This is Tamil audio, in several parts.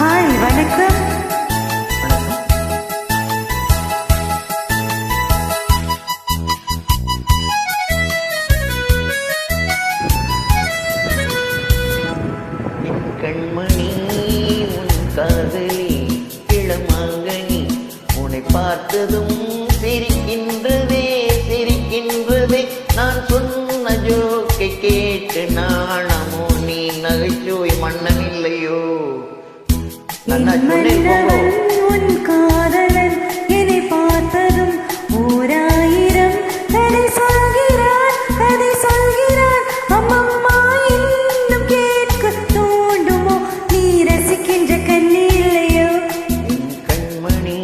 ஹாய், வணக்கம். கண்மணி உன் காதலி இளமாங்கனி உன்னை பார்த்ததும் சிரிக்கின்றதே சிரிக்கின்றதே நான் சொன்ன ஜோக்கை கேட்டு நாணமோ நீ நகைச்சுவை மன்னன் இல்லையோ உன் காதலன் என்னை பார்த்ததும் ஓராயிரம் கதை சொல்கிறான் கதை சொல்கிறான் அம்மம்மா இன்னும் கேட்க தோண்டுமோ நீ ரசிக்கின்ற கண்ணி இல்லையோ கண்மணி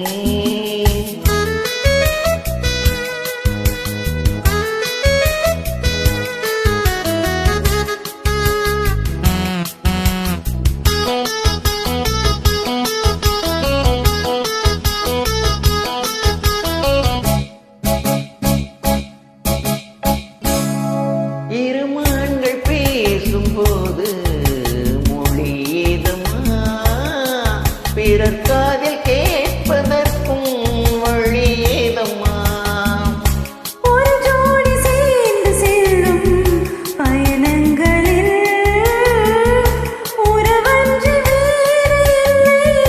இருமான்கள் பேசும்போது மொழி ஏதமா பிறர் காதில் கேட்பதற்கும் வழி ஏதம்மா ஒரு ஜோடி சேர்ந்து செல்லும் பயணங்களில் உறவன்று வேறு இல்லை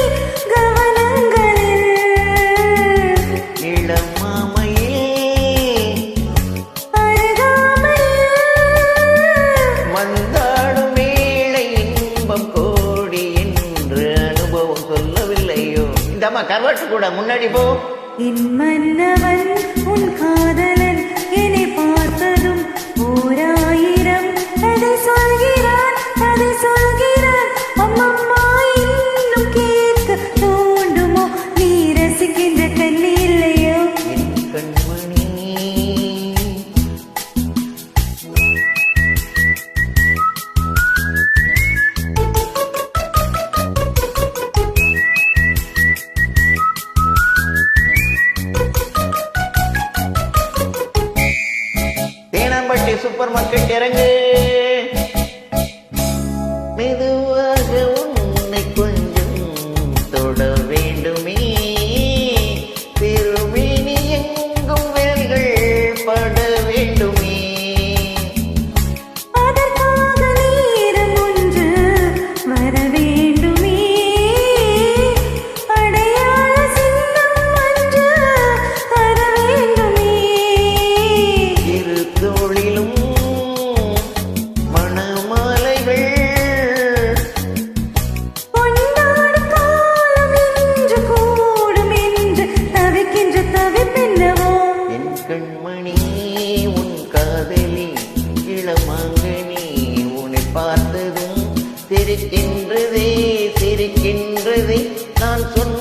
கவனங்களில் இளமாமையே வந்தாடும் வேளை இன்பம் கோடி என்று அனுபவம் சொல்லவில்லையோ இந்தம்மா கருவாட்டு கூட முன்னாடி போ என் மன்னவன் உன் காதலன் என்னை பார்த்ததும் ஓராயிரம் கதை சொல்கிறான் கதை சொல்கிறான் அம்மம்மா இன்னும் கேட்க தோண்டுமோ நீ ரசிக்கின்ற கண்ணி இல்லையோ என் கண்மணி தேனாம்பட்டி சூப்பர் மார்க்கெட் இறங்கு மெதுவாக உன்னை கொஞ்சம் தொட வேண்டுமே திருமேனி எங்கும் விரல்கள் பட வேண்டுமே அதற்காக நேரம் ஒன்று வர வேண்டுமே அடையாள சின்னம் ஒன்று தர வேண்டுமே இரு தோளிலும் மணமாலைகள் கொண்டாடும் காலம் என்று கூடும் என்று தவிக்கின்ற தவிப்பென்னவோ என் கண்மணி உன் காதலி இளமாங்கனி உன்னை பார்த்ததும் சிரிக்கின்றதே சிரிக்கின்றதே நான் சொன்ன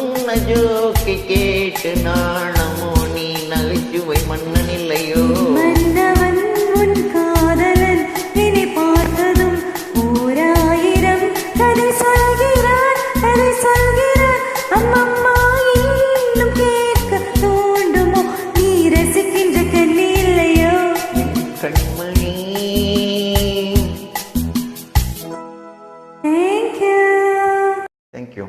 ஜோக்கை கேட்டு நாணமோ நீ நகைச்சுவை மன்னன் இல்லையோ மன்னவன் உன் காதலன் என்னை பார்த்ததும் ஓராயிரம் கதை சொல்கிறான் கதை சொல்கிறான் அம்மம்மா இன்னும் கேட்க தோண்டுமோ நீ ரசிக்கின்ற கண்ணி இல்லையோ கண்மணி தேங்க்யூ தேங்க்யூ